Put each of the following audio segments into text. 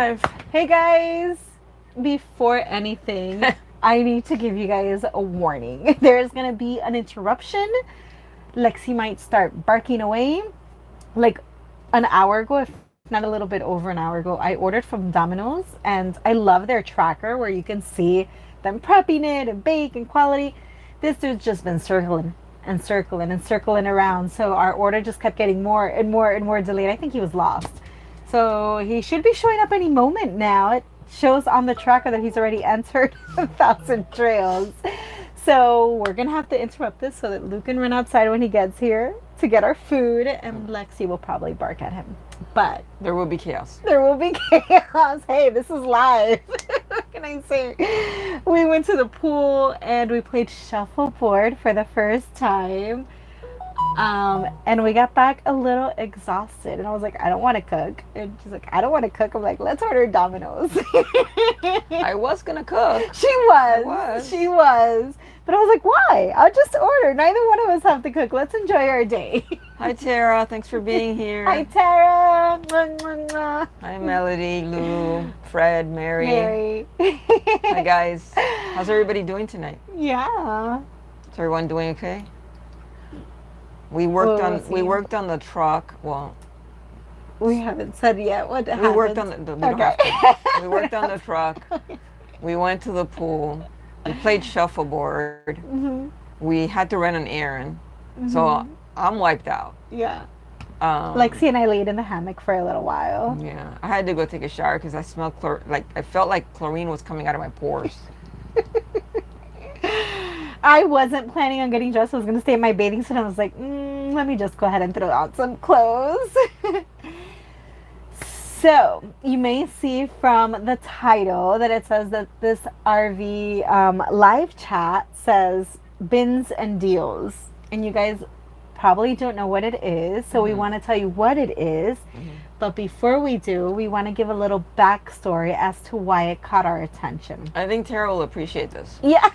live. Hey guys, before anything, I need to give you guys a warning. There's gonna be an interruption. Lexi might start barking away. Like an hour ago, if not a little bit over an hour ago, I ordered from Domino's and I love their tracker where you can see them prepping it and bake and quality. This dude's just been circling and circling and circling around. So our order just kept getting more and more and more delayed. I think he was lost. So he should be showing up any moment now. It shows on the tracker that he's already entered 1,000 trails. So we're going to have to interrupt this so that Luke can run outside when he gets here to get our food. And Lexi will probably bark at him. But there will be chaos. There will be chaos. Hey, this is live. What can I say? We went to the pool and we played shuffleboard for the first time. And we got back a little exhausted, and I was like, I don't want to cook. And she's like, I don't want to cook. I'm like, let's order Domino's. I was gonna cook. She was. But I was like, why? I'll just order. Neither one of us have to cook. Let's enjoy our day. Hi, Tara. Thanks for being here. Hi, Tara. Mwah, mwah, mwah. Hi, Melody, Lou, Fred, Mary. Hi, guys. How's everybody doing tonight? Yeah. Is everyone doing okay? We worked on the truck. Well, we haven't said yet what happened. We worked on the okay. We worked on the truck. We went to the pool. We played shuffleboard. Mm-hmm. We had to run an errand. Mm-hmm. So I'm wiped out. Yeah. Lexi and I laid in the hammock for a little while. Yeah. I had to go take a shower because I smelled I felt like chlorine was coming out of my pores. I wasn't planning on getting dressed. I was going to stay in my bathing suit. I was like, let me just go ahead and throw out some clothes. So, you may see from the title that it says that this RV live chat says bins and deals. And you guys probably don't know what it is. So, we want to tell you what it is. Mm-hmm. But before we do, we want to give a little backstory as to why it caught our attention. I think Tara will appreciate this. Yeah.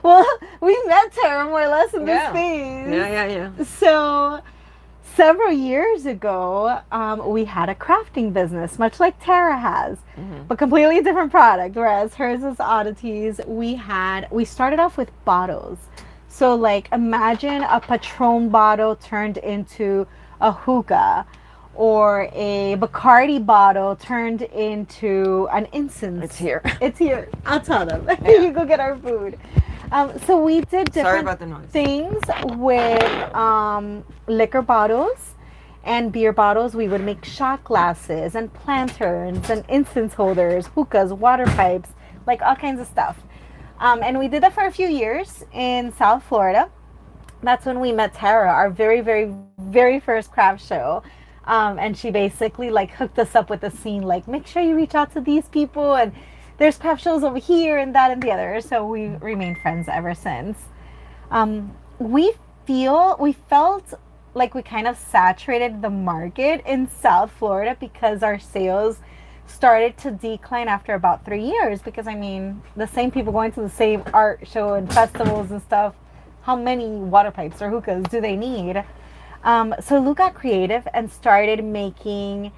Well, we met Tara more or less in this phase. Yeah. So, several years ago, we had a crafting business, much like Tara has, but completely different product. Whereas hers is oddities. We started off with bottles. So, like, imagine a Patron bottle turned into a hookah. Or a Bacardi bottle turned into an incense. It's here. It's here. I'll tell them. Yeah. You go get our food. So we did different things with liquor bottles and beer bottles. We would make shot glasses and lanterns and incense holders, hookahs, water pipes, like all kinds of stuff. And we did that for a few years in South Florida. That's when we met Tara, our very, very, very first craft show. And she basically like hooked us up with a scene, like make sure you reach out to these people, and there's craft shows over here and that and the other. So we remained friends ever since. We felt like we kind of saturated the market in South Florida because our sales started to decline after about 3 years. Because I mean, the same people going to the same art show and festivals and stuff, how many water pipes or hookahs do they need? So Lou got creative and started making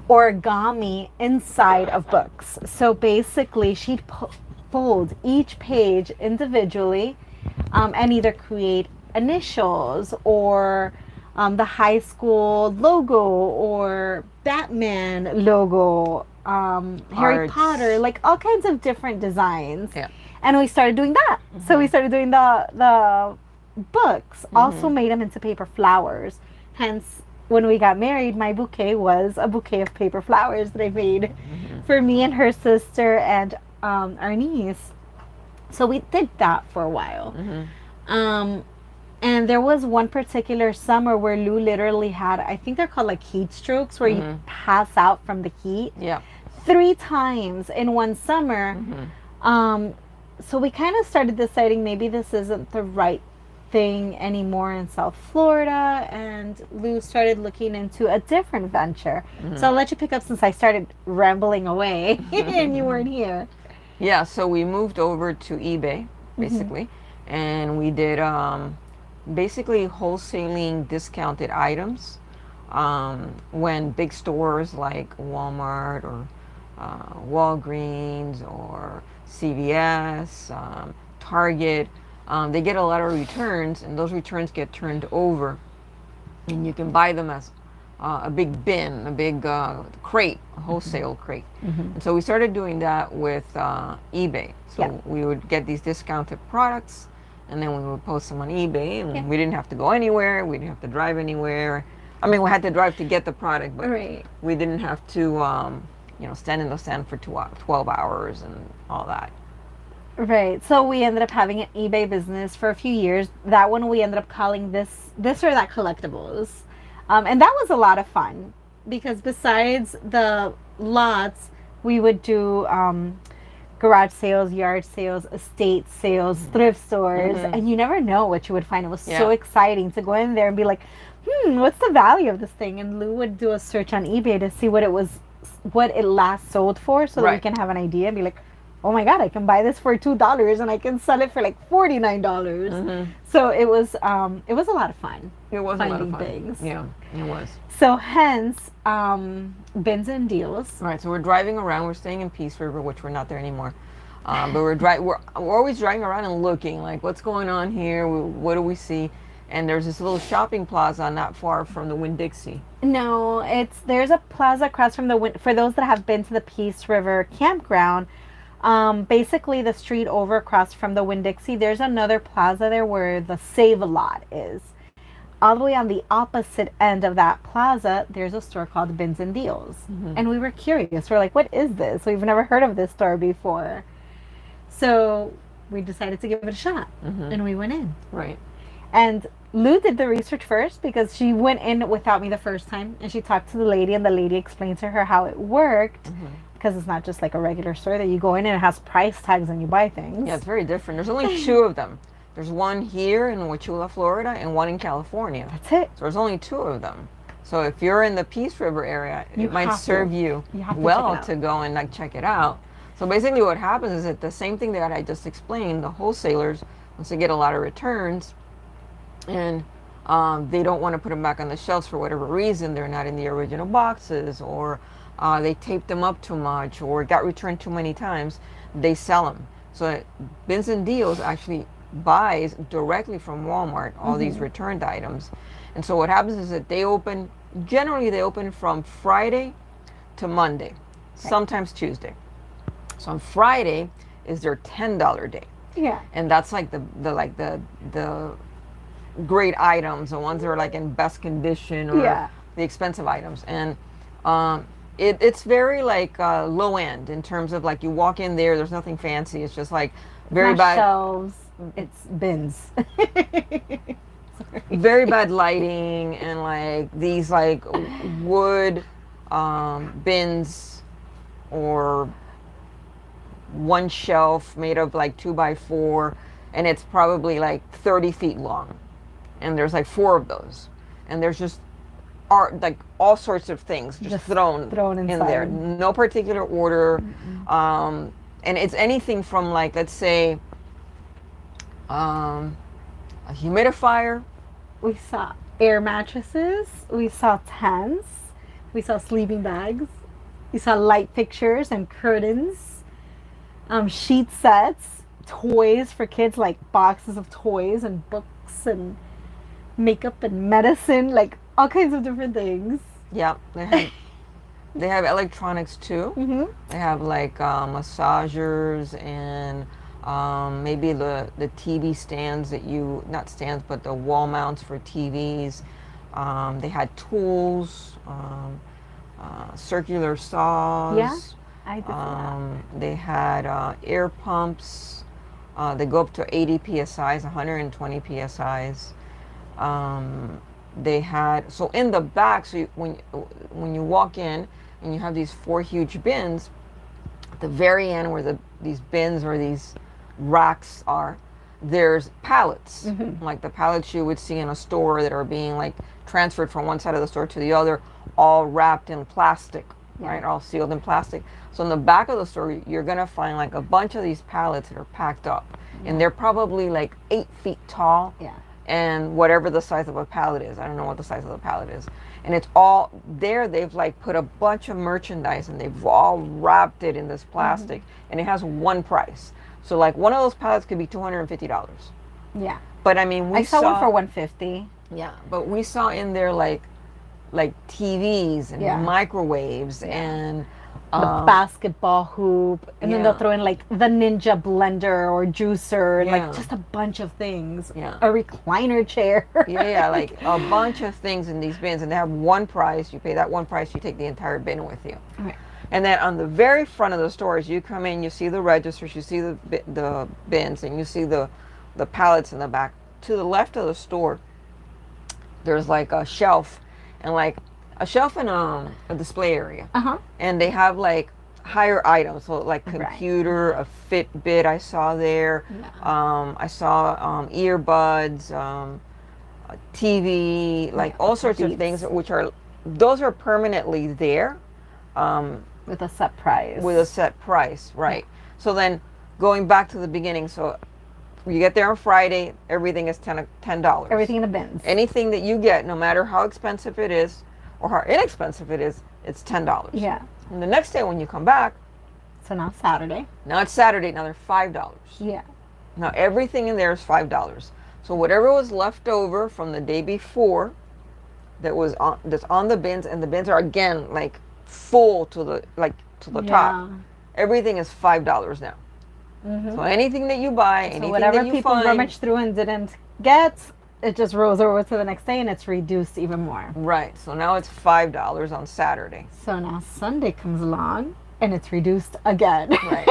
origami inside of books. So basically, she'd fold each page individually and either create initials or the high school logo or Batman logo, Harry Potter, like all kinds of different designs. Yeah. And we started doing that. Mm-hmm. So we started doing the books, also made them into paper flowers. Hence, when we got married, my bouquet was a bouquet of paper flowers that I made for me and her sister and our niece. So we did that for a while. And there was one particular summer where Lou literally had, I think they're called like heat strokes, where you pass out from the heat. Yeah. 3 times in one summer. So we kind of started deciding maybe this isn't the right thing anymore in South Florida, and Lou started looking into a different venture. So I'll let you pick up since I started rambling away and you weren't here. Yeah, so we moved over to eBay basically, and we did basically wholesaling discounted items when big stores like Walmart or Walgreens or CVS, Target, they get a lot of returns, and those returns get turned over, and you can buy them as a big bin, a big crate, a wholesale crate. And so we started doing that with eBay. So we would get these discounted products, and then we would post them on eBay, and we didn't have to go anywhere. We didn't have to drive anywhere. I mean, we had to drive to get the product, but we didn't have to, stand in the sun for 12 hours and all that. Right. So we ended up having an eBay business for a few years. That one we ended up calling this or that collectibles. And that was a lot of fun because besides the lots, we would do garage sales, yard sales, estate sales, thrift stores, and you never know what you would find. It was so exciting to go in there and be like, what's the value of this thing? And Lou would do a search on eBay to see what it last sold for, so that we can have an idea and be like, oh my God, I can buy this for $2 and I can sell it for like $49. So it was a lot of fun. It was finding a lot of fun. Things. Yeah, it was. So hence, bins and deals. Right. So we're driving around. We're staying in Peace River, which we're not there anymore. But we're always driving around and looking, like, what's going on here? What do we see? And there's this little shopping plaza not far from the Winn-Dixie. No, there's a plaza across from for those that have been to the Peace River campground. Basically the street over across from the Winn-Dixie, there's another plaza there where the Save-A-Lot is. All the way on the opposite end of that plaza, there's a store called Bins and Deals. And we were curious. We're like, what is this? We've never heard of this store before. So we decided to give it a shot. And we went in. Right. And Lou did the research first because she went in without me the first time. And she talked to the lady, and the lady explained to her how it worked. Because it's not just like a regular store that you go in and it has price tags and you buy things. Yeah, it's very different. There's only 2 of them. There's one here in Wauchula, Florida, and one in California. That's it. So there's only 2 of them. So if you're in the Peace River area, it might serve you well to go and like check it out. So basically what happens is that the same thing that I just explained, the wholesalers, once they get a lot of returns and they don't want to put them back on the shelves for whatever reason, they're not in the original boxes, or they taped them up too much, or got returned too many times, they sell them. So Bins and Deals actually buys directly from Walmart all these returned items. And so what happens is that generally they open from Friday to Monday, sometimes Tuesday. So on Friday is their $10 day. Yeah. And that's like the great items, the ones that are like in best condition, or the expensive items. And it's very like low end in terms of like you walk in there's nothing fancy. It's just like very bad shelves. It's bins. Very bad lighting, and like these like wood bins, or one shelf made of like 2x4, and it's probably like 30 feet long, and there's like 4 of those, and there's just like all sorts of things just thrown in there, no particular order. And it's anything from like, let's say, a humidifier. We saw air mattresses, we saw tents, we saw sleeping bags, we saw light fixtures and curtains, sheet sets, toys for kids, like boxes of toys and books and makeup and medicine, like all kinds of different things. Yeah, they have electronics too. They have like massagers and maybe the TV stands not stands, but the wall mounts for TVs. They had tools, circular saws. Yeah, I did that. They had air pumps. They go up to 80 psi's, 120 psi's. They had, so in the back, so when you walk in and you have these 4 huge bins, at the very end where these bins or these racks are, there's pallets, like the pallets you would see in a store that are being like transferred from one side of the store to the other, all wrapped in plastic, right? All sealed in plastic. So in the back of the store, you're gonna find like a bunch of these pallets that are packed up, and they're probably like 8 feet tall. Yeah. And whatever the size of a pallet is, I don't know what the size of the pallet is, and it's all there. They've like put a bunch of merchandise and they've all wrapped it in this plastic, and it has one price. So like one of those pallets could be $250. Yeah. But I mean, I saw one for $150. Yeah, but we saw in there like TVs and microwaves and the basketball hoop, and then they'll throw in like the Ninja blender or juicer, and like just a bunch of things. Yeah. A recliner chair. Like a bunch of things in these bins, and they have one price. You pay that one price, you take the entire bin with you. Right. And then on the very front of the stores, you come in, you see the registers, you see the bins, and you see the pallets in the back. To the left of the store, there's like a shelf, and like a shelf in a display area. And they have like higher items, so like computer, a Fitbit I saw there. I saw earbuds, TV, like all sorts of things, those are permanently there. With a set price. With a set price, right. So then going back to the beginning, so you get there on Friday, everything is $10. Everything in the bins. Anything that you get, no matter how expensive it is or how inexpensive it is, it's $10. Yeah. And the next day when you come back, so now Saturday. Now it's Saturday, now they're $5. Yeah. Now everything in there is $5. So whatever was left over from the day before that's on the bins, and the bins are again like full to the top. Everything is $5 now. So anything that you buy, anything whatever that you people rummaged through and didn't get, it just rolls over to the next day, and it's reduced even more. Right. So now it's $5 on Saturday. So now Sunday comes along, and it's reduced again. Right.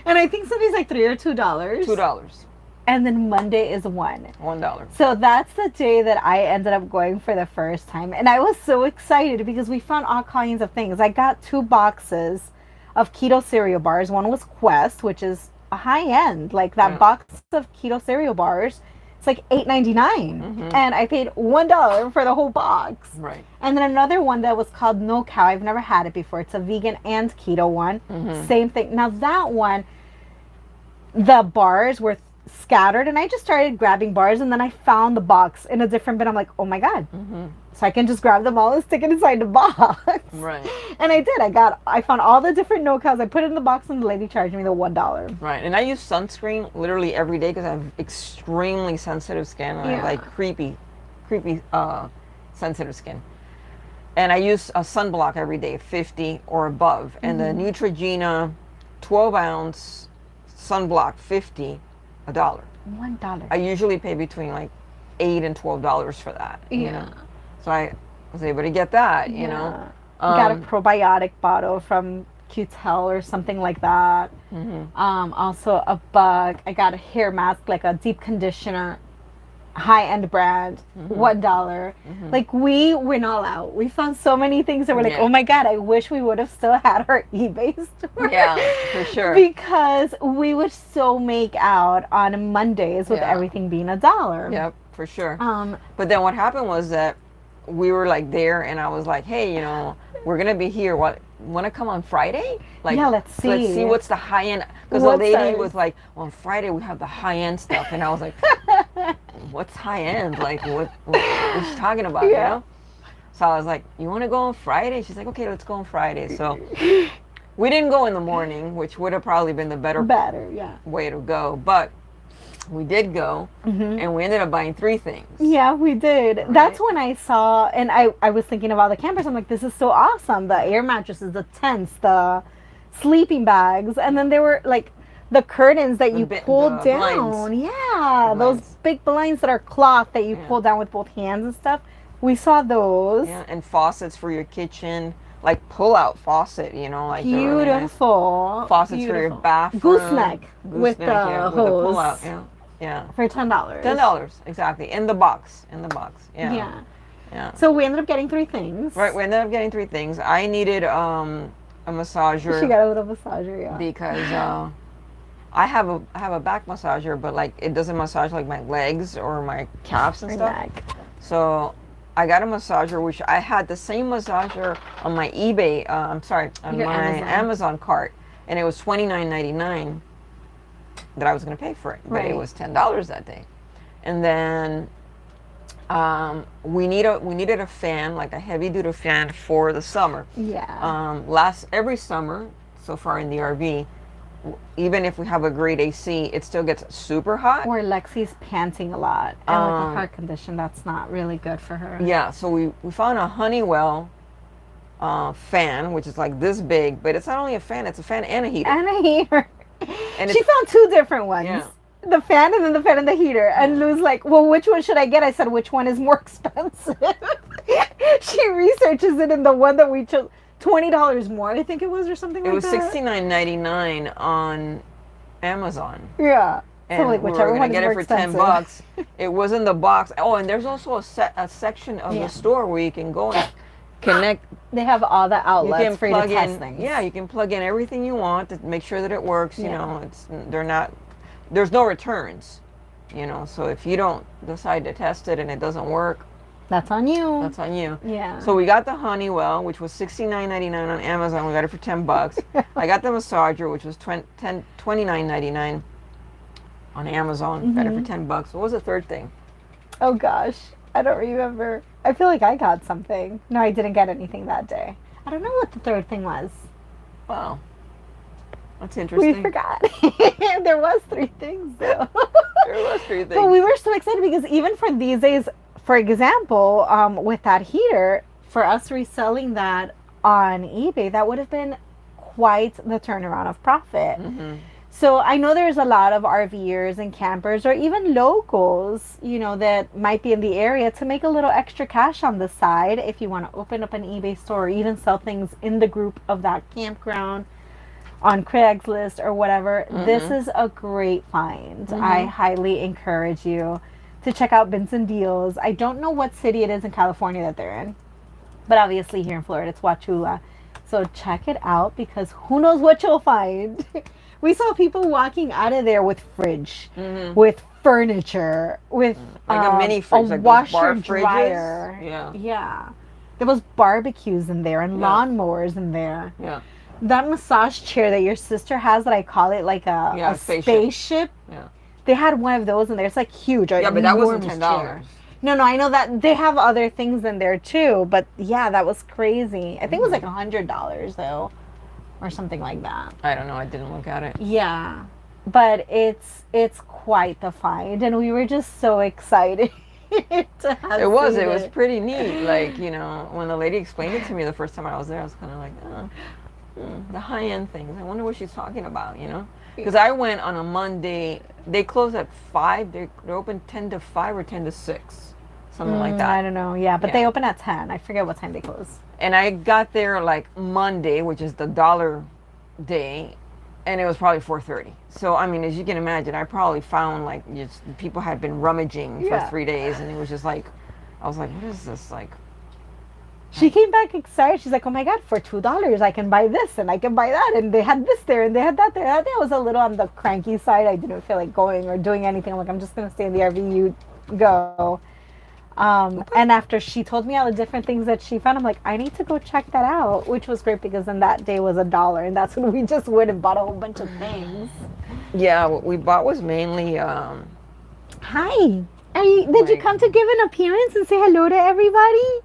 And I think Sunday's like $3 or $2. $2. And then Monday is $1. $1. So that's the day that I ended up going for the first time. And I was so excited because we found all kinds of things. I got 2 boxes of keto cereal bars. One was Quest, which is a high end. Like that box of keto cereal bars, it's like $8.99. And I paid $1 for the whole box. Right. And then another one that was called No Cow. I've never had it before. It's a vegan and keto one. Same thing. Now that one, the bars were scattered, and I just started grabbing bars, and then I found the box in a different bin. I'm like, oh my God. So I can just grab them all and stick it inside the box. Right. And I did. I found all the different no cows. I put it in the box, and the lady charged me the $1. Right. And I use sunscreen literally every day because I have extremely sensitive skin. I have like creepy sensitive skin. And I use a sunblock every day, 50 or above. And the Neutrogena 12-ounce sunblock, 50, $1. $1. I usually pay between like $8 and $12 for that. You know? So I was able to get that, you know. Got a probiotic bottle from Q-Tel or something like that. Also a bug. I got a hair mask, like a deep conditioner, high-end brand, $1. Like we went all out. We found so many things that were like, oh my God, I wish we would have still had our eBay store. Yeah, for sure. Because we would so make out on Mondays with everything being $1. Yep, for sure. But then what happened was that we were like there, and I was like, hey, you know, we're gonna be here. What, want to come on Friday? Like, let's see what's the high end. Because the lady was like, well, on Friday we have the high end stuff, and I was like, what's high end? Like, what's she talking about? You know? So I was like, you want to go on Friday? She's like, okay, let's go on Friday. So we didn't go in the morning, which would have probably been the better way to go, but we did go, and we ended up buying 3 things. Yeah, we did. Right? That's when I saw, and I was thinking about the campers. I'm like, this is so awesome. The air mattresses, the tents, the sleeping bags, and then there were like the curtains that you pull down. Blinds. Yeah, those big blinds that are cloth that you pull down with both hands and stuff. We saw those. Yeah, and faucets for your kitchen. Like pull-out faucet, you know, like beautiful really nice faucets for your bathroom. Gooseneck with the hose. With the pull-out, yeah. For $10. $10, exactly, in the box. Yeah. So we ended up getting 3 things. Right, we ended up getting 3 things. I needed a massager. She got a little massager, yeah. Because I have a back massager, but like it doesn't massage like my legs or my calves and stuff. Neck. So I got a massager, which I had the same massager on my eBay. On my Amazon cart, and it was $29.99 that I was going to pay for it, but it was $10 that day. And then We needed a fan, like a heavy duty fan for the summer. Yeah. Every summer so far in the RV, even if we have a great AC, it still gets super hot. Or Lexi's panting a lot, and with a heart condition, that's not really good for her. Yeah, so we found a Honeywell fan, which is like this big, but it's not only a fan; it's a fan and a heater. And a heater. And she found two different ones. Yeah. The fan and then the fan and the heater. And Lou's like, well, which one should I get? I said, which one is more expensive? She researches it, and the one that we chose, $20 more, I think it was, or something like that. It was $69.99 on Amazon. Yeah. And so like, whichever one is more expensive. $10. It was in the box. Oh, and there's also a section of the store where you can go and connect. They have all the outlets for you to test things. Yeah, you can plug in everything you want to make sure that it works. You know, there's no returns. You know, so if you don't decide to test it and it doesn't work, that's on you. That's on you. Yeah. So we got the Honeywell, which was $69.99 on Amazon. We got it for $10. I got the massager, which was $29.99 on Amazon. Got it for $10. What was the third thing? Oh gosh, I don't remember. I feel like I got something. No, I didn't get anything that day. I don't know what the third thing was. Wow. That's interesting. We forgot. There was 3 things though. There was 3 things. But we were so excited because even for these days, for example, with that heater, for us reselling that on eBay, that would have been quite the turnaround of profit. So I know there's a lot of RVers and campers or even locals, you know, that might be in the area to make a little extra cash on the side if you want to open up an eBay store or even sell things in the group of that campground on Craigslist or whatever. This is a great find. I highly encourage you to check out Benson Deals. I don't know what city it is in California that they're in, but obviously here in Florida it's Wauchula. So check it out because who knows what you'll find. We saw people walking out of there with fridge, with furniture, with like a mini fridge, a like washer dryer. Yeah. Yeah. There was barbecues in there and lawnmowers in there. Yeah. That massage chair that your sister has, that I call it like a spaceship. Yeah. They had one of those in there. It's like huge. Yeah, but that wasn't $10. No, I know that they have other things in there too. But yeah, that was crazy. I think it was like $100 though, or something like that. I don't know. I didn't look at it. Yeah, but it's quite the find, and we were just so excited. It was pretty neat. Like, you know, when the lady explained it to me the first time I was there, I was kind of like, the high-end things. I wonder what she's talking about, you know? Because I went on a Monday. They close at 5. They're open 10 to 5 or 10 to 6. Something like that. I don't know. Yeah, but they open at 10. I forget what time they close. And I got there like Monday, which is the dollar day, and it was probably 4:30. So, I mean, as you can imagine, I probably found like just people had been rummaging for 3 days, and it was just like, I was like, what is this like? She came back excited. She's like, oh my God, for $2 I can buy this and I can buy that. And they had this there and they had that there. I think I was a little on the cranky side. I didn't feel like going or doing anything. I'm like, I'm just going to stay in the RV. You go. And after she told me all the different things that she found, I'm like, I need to go check that out, which was great because then that day was $1. And that's when we just went and bought a whole bunch of things. Yeah, what we bought was mainly... Hi. Did you come to give an appearance and say hello to everybody?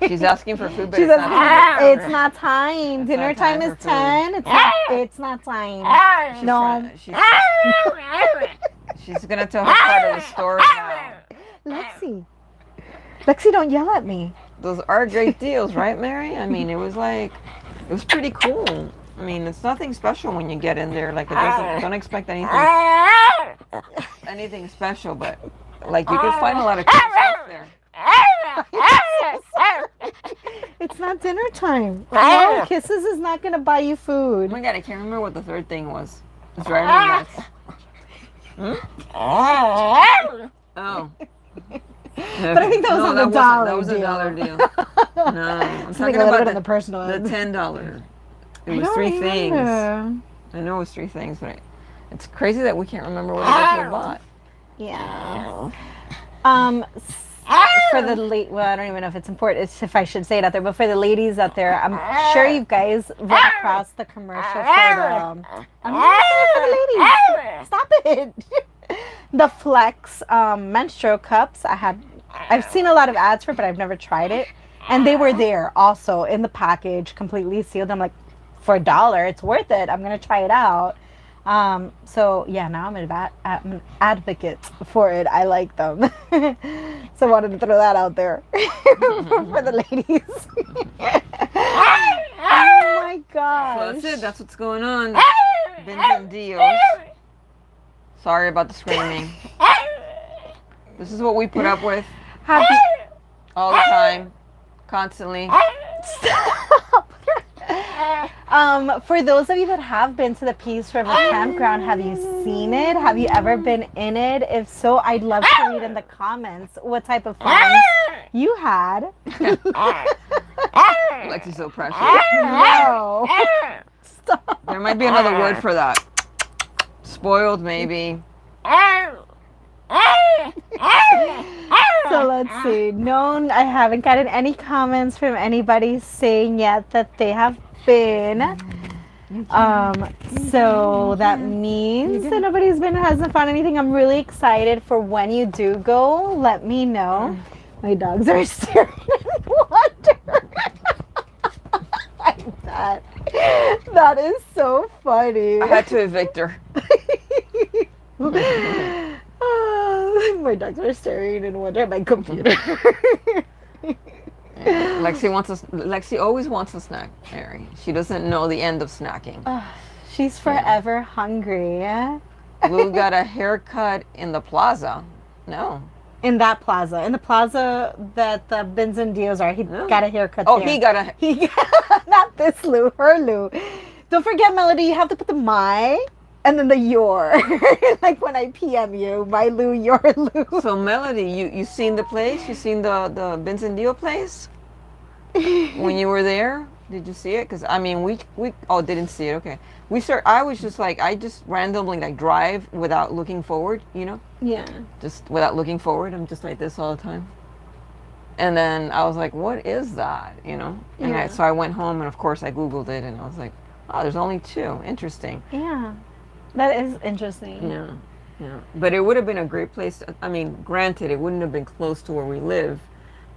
She's asking for food, but it's not time. Dinner time is 10. It's not time. No. She's gonna tell her part of the story now. Lexi, don't yell at me. Those are great deals, right, Mary? I mean, it was pretty cool. I mean, it's nothing special when you get in there. Like, don't expect anything special, but like you can find a lot of cool stuff there. It's not dinner time. No, Kisses is not going to buy you food. Oh my God, I can't remember what the third thing was. It's driving me nuts. Oh. But I think that was on the dollar deal. That was a $1 deal. No, I'm talking about the personal the $10. It was 3 things. I know it was 3 things, but it's crazy that we can't remember what we bought. Yeah. For the I don't even know if it's important, if I should say it out there, but for the ladies out there, I'm sure you guys run across the commercial for the... I'm not saying for the ladies. Stop it. The Flex menstrual cups. I've seen a lot of ads for it, but I've never tried it. And they were there also in the package, completely sealed. I'm like, for $1, it's worth it. I'm going to try it out. So yeah, now I'm an advocate for it. I like them. So I wanted to throw that out there for the ladies. Oh my gosh. So that's it. That's what's going on. Bins and deals. Sorry about the screaming. This is what we put up with. All the time. Constantly. Stop. For those of you that have been to the Peace River campground, have you seen it? Have you ever been in it? If so, I'd love to read in the comments what type of fun you had. Lexi's so precious. No. Stop. There might be another word for that. Spoiled, maybe. So let's see. No, I haven't gotten any comments from anybody saying yet that they have been. So that means that nobody's hasn't found anything. I'm really excited for when you do go. Let me know. My dogs are staring in wonder. That is so funny. I had to evict her. My dogs are staring in wonder at my computer. Lexi always wants a snack, Mary. She doesn't know the end of snacking. She's forever hungry. Lou got a haircut in the plaza. No. In that plaza. In the plaza that the Bins and Deals are. He got a haircut there. He got a... Not this Lou, her Lou. Don't forget, Melody, you have to put the my and then the your. Like when I PM you, my Lou, your Lou. So Melody, you seen the place? You seen the Bins and Deal place? When you were there? Did you see it? Because I mean, we didn't see it. Okay. I was just like, I just randomly like drive without looking forward, you know? Yeah. Just without looking forward. I'm just like this all the time. And then I was like, what is that? You know? And so I went home and of course I Googled it and I was like, oh, there's only 2. Interesting. Yeah. That is interesting. Yeah. Yeah. But it would have been a great place. I mean, granted, it wouldn't have been close to where we live,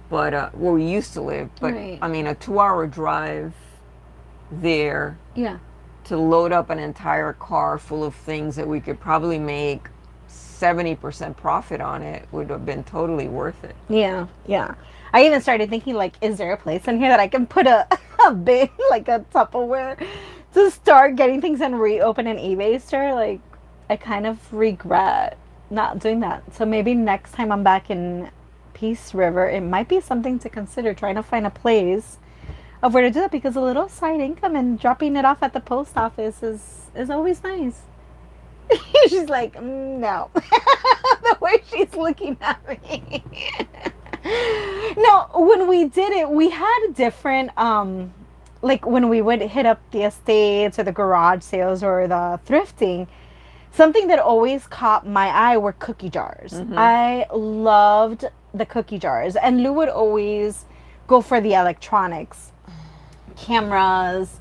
but where we used to live. But right. I mean, a 2-hour drive there. Yeah. To load up an entire car full of things that we could probably make 70% profit on it would have been totally worth it. Yeah, yeah. I even started thinking, like, is there a place in here that I can put a bin, like a Tupperware, to start getting things and reopen an eBay store? Like, I kind of regret not doing that. So maybe next time I'm back in Peace River, it might be something to consider, trying to find a place of where to do that, because a little side income and dropping it off at the post office is always nice. She's like, no. The way she's looking at me. No, when we did it, we had different, like when we would hit up the estates or the garage sales or the thrifting, something that always caught my eye were cookie jars. Mm-hmm. I loved the cookie jars. And Lou would always go for the electronics. Cameras,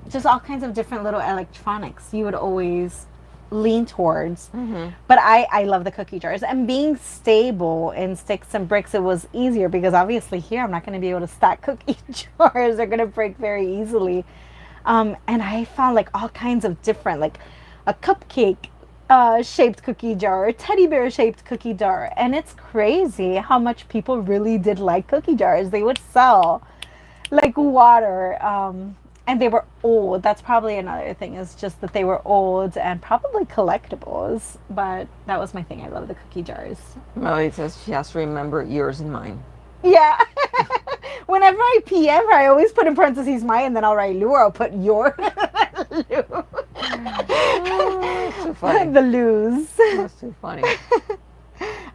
just all kinds of different little electronics you would always lean towards. Mm-hmm. But I love the cookie jars. And being stable in sticks and bricks, it was easier because obviously here I'm not going to be able to stack cookie jars. They're going to break very easily. And I found like all kinds of different, like a cupcake shaped cookie jar, a teddy bear shaped cookie jar. And it's crazy how much people really did like cookie jars. They would sell like water, and they were old. That's probably another thing, is just that they were old and probably collectibles. But that was my thing. I love the cookie jars. Melody says she has to remember yours and mine. Yeah. Whenever I PM her, I always put in parentheses mine, and then I'll write Lou, or I'll put your Lou. So funny. The Lou's. That's too funny.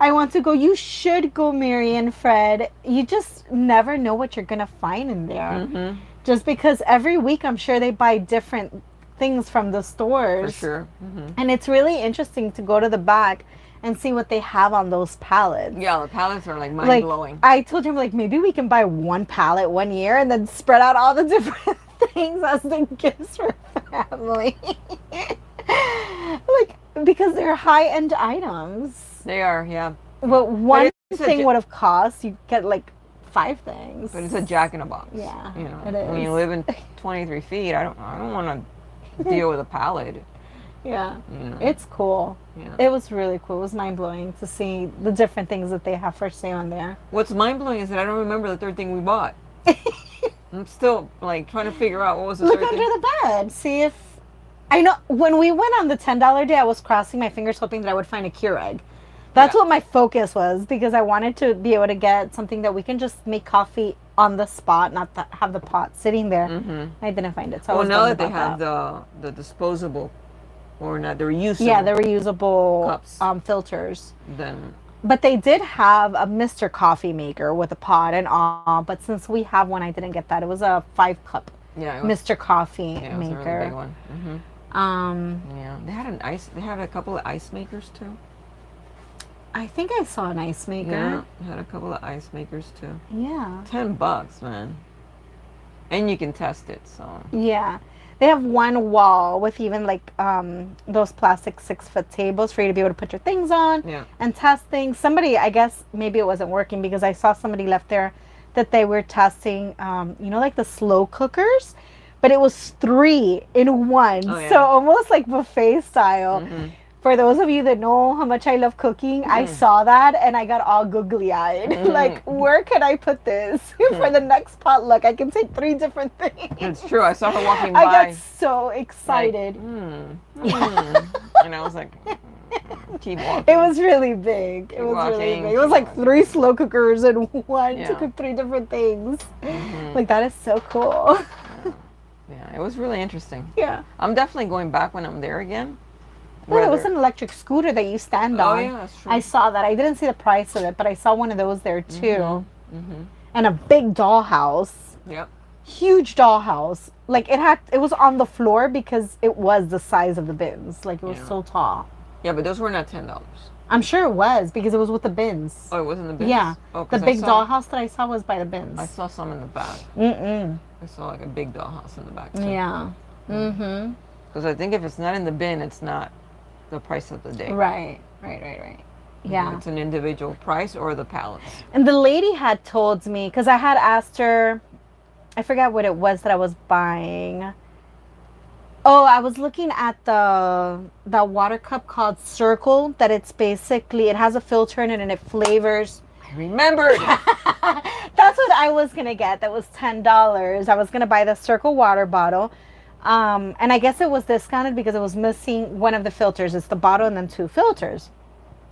I want to go. You should go, Mary and Fred. You just never know what you're going to find in there. Mm-hmm. Just because every week I'm sure they buy different things from the stores. For sure. Mm-hmm. And it's really interesting to go to the back and see what they have on those pallets. Yeah, the pallets are like mind-blowing. I told him, like, maybe we can buy one pallet one year and then spread out all the different things as the gifts for family. Like, Because they're high-end items. They are, yeah. Well, one thing would have cost, you get like 5 things. But it's a Jack in a Box. Yeah, you know, it is. When you live in 23 feet, I don't want to deal with a pallet. Yeah, it's cool. Yeah. It was really cool. It was mind-blowing to see the different things that they have for sale on there. What's mind-blowing is that I don't remember the third thing we bought. I'm still like trying to figure out what was the third thing. Look under the bed. See if... I know when we went on the $10 day, I was crossing my fingers hoping that I would find a Keurig. That's what my focus was, because I wanted to be able to get something that we can just make coffee on the spot, not have the pot sitting there. I didn't find it. So well, now that they have the disposable, or not the reusable. Yeah, the reusable cups, filters. Then. But they did have a Mr. Coffee maker with a pot and all. But since we have one, I didn't get that. It was a 5-cup Mr. Coffee maker. It was a really big one. Yeah, they had They had a couple of ice makers too. I think I saw an ice maker. Yeah, they had a couple of ice makers too. Yeah. $10, man. And you can test it, so. Yeah. They have one wall with even like those plastic 6-foot tables for you to be able to put your things on and test things. Somebody, I guess maybe it wasn't working because I saw somebody left there that they were testing, you know, like the slow cookers, but it was 3 in 1. Oh, yeah. So almost like buffet style. For those of you that know how much I love cooking, I saw that and I got all googly-eyed. Like, where can I put this for the next potluck? I can take 3 different things. It's true. I saw her walking by. I got so excited. Like, and I was like, keep walking. It was really big. It was really big. It was like 3 slow cookers and 1 to cook 3 different things. Like, that is so cool. Yeah, it was really interesting. Yeah. I'm definitely going back when I'm there again. Well, it was an electric scooter that you stand on. Oh, yeah, that's true. I saw that. I didn't see the price of it, but I saw one of those there, too. And a big dollhouse. Yep. Huge dollhouse. Like, it was on the floor because it was the size of the bins. Like, it was so tall. Yeah, but those were not $10. I'm sure it was because it was with the bins. Oh, it wasn't the bins? Yeah. Oh, the big dollhouse that I saw was by the bins. I saw some in the back. I saw, like, a big dollhouse in the back, too. Yeah. Because I think if it's not in the bin, it's not the price of the day. Right. Yeah. It's an individual price or the pallets. And the lady had told me, because I had asked her, I forgot what it was that I was buying. Oh, I was looking at the water cup called Circle, that it's basically, it has a filter in it and it flavors. I remembered. That's what I was going to get. That was $10. I was going to buy the Circle water bottle. And I guess it was discounted because it was missing one of the filters. It's the bottle and then 2 filters.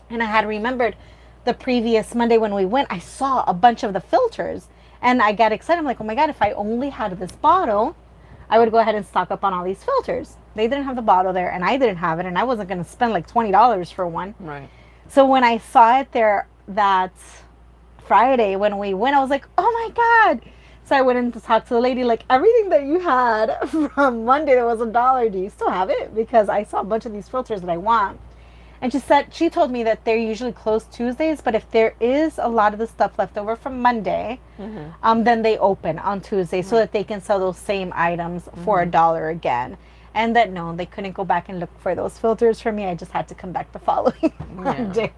And I had remembered the previous Monday when we went, I saw a bunch of the filters. And I got excited. I'm like, oh my God, if I only had this bottle, I would go ahead and stock up on all these filters. They didn't have the bottle there and I didn't have it. And I wasn't going to spend like $20 for one. Right. So when I saw it there that Friday when we went, I was like, oh my God. So I went in to talk to the lady, like, everything that you had from Monday that was $1, do you still have it? Because I saw a bunch of these filters that I want. And she told me that they're usually closed Tuesdays, but if there is a lot of the stuff left over from Monday, then they open on Tuesday so that they can sell those same items for $1 again. And that, no, they couldn't go back and look for those filters for me. I just had to come back the following Monday.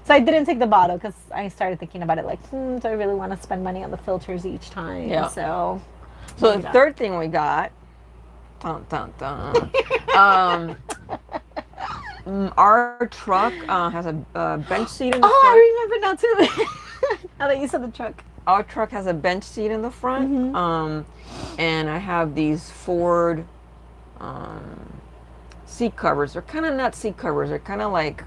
So I didn't take the bottle because I started thinking about it like, do I really want to spend money on the filters each time? Yeah. So the third thing we got, our truck has a bench seat in the front. I remember now too. Now that you said the truck. Our truck has a bench seat in the front. And I have these Ford seat covers. They're kind of not seat covers. They're kind of like,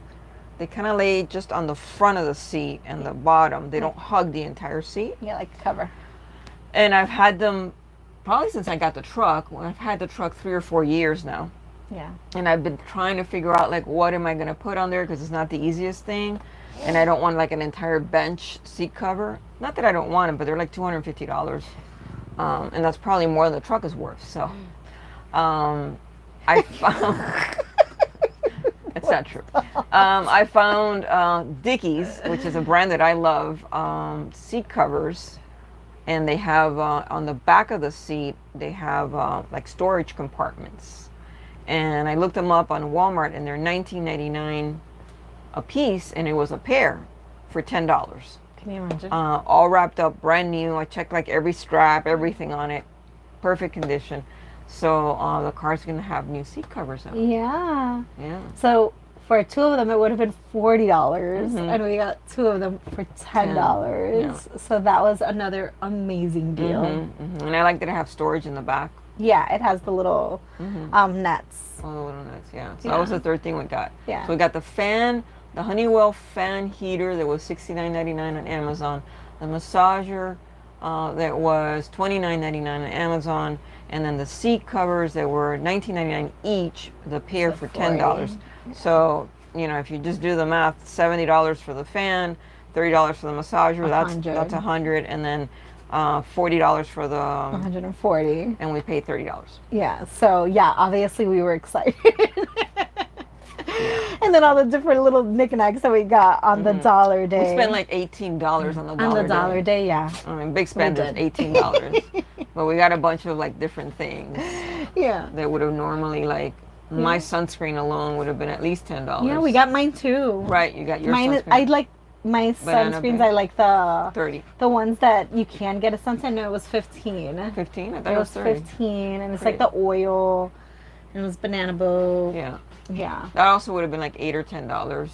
they kind of lay just on the front of the seat and the bottom. They don't hug the entire seat. Yeah, like a cover. And I've had them probably since I got the truck. I've had the truck 3 or 4 years now. Yeah. And I've been trying to figure out like what am I going to put on there because it's not the easiest thing. And I don't want like an entire bench seat cover. Not that I don't want them, but they're like $250. And that's probably more than the truck is worth. So I found it's not true. I found Dickies, which is a brand that I love, seat covers, and they have on the back of the seat they have like storage compartments, And I looked them up on Walmart, and they're $19.99 a piece, and it was a pair for $10. Can you imagine? All wrapped up, brand new. I checked like every strap, everything on it, perfect condition. So the car's gonna have new seat covers out. Yeah. Yeah. So for 2 of them, it would have been $40, and we got 2 of them for $10. Yeah. So that was another amazing deal. And I like that it have storage in the back. Yeah, it has the little nets. Oh, the little nets, yeah. So that was the third thing we got. Yeah. So we got the fan, the Honeywell fan heater that was $69.99 on Amazon, the massager that was $29.99 on Amazon, and then the seat covers that were $19.99 each, the pair for $10. So, you know, if you just do the math, $70 for the fan, $30 for the massager, that's $100, and then $40 for the 140, and we paid $30. Yeah. So yeah, obviously we were excited. And then all the different little knickknacks that we got on the dollar day. We spent like $18 on the dollar day. On the dollar day, yeah. I mean, big spenders, $18. But we got a bunch of like different things. Yeah. That would have normally like my sunscreen alone would have been at least $10. Yeah, we got mine too. Right, you got your sunscreen. I like my sunscreens. I like the 30. The ones that you can get a suntan. No, it was 15. 15? I thought it was 30. 15, and it's like the oil. And it was banana boat. Yeah. Yeah. That also would have been like $8 or $10.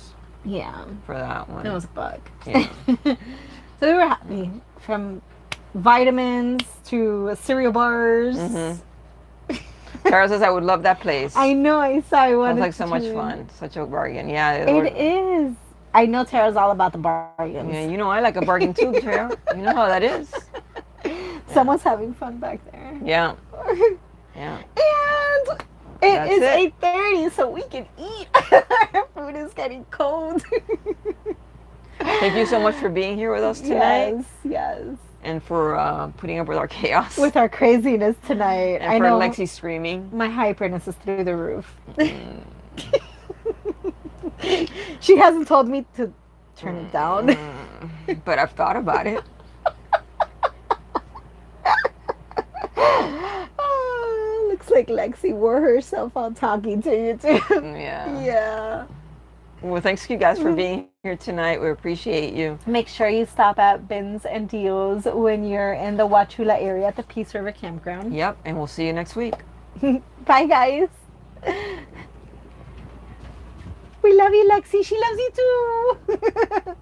Yeah. For that one. It was $1. Yeah. So we were happy. From vitamins to cereal bars. Tara says I would love that place. I know. I saw it. Sounds like so much fun. Such a bargain. Yeah. It is. I know Tara's all about the bargains. Yeah, you know I like a bargain too, Tara. You know how that is. Someone's having fun back there. Yeah. Yeah. And it is 8:30, so we can eat. Our food is getting cold. Thank you so much for being here with us tonight. Yes. And for putting up with our chaos. With our craziness tonight. And for Lexi screaming. My hyperness is through the roof. She hasn't told me to turn it down. But I've thought about it. Looks like Lexi wore herself out talking to you too. Yeah. Yeah. Well, thanks you guys for being here tonight. We appreciate you. Make sure you stop at Bins and Deals when you're in the Wauchula area at the Peace River Campground. Yep, and we'll see you next week. Bye, guys. We love you, Lexi. She loves you too.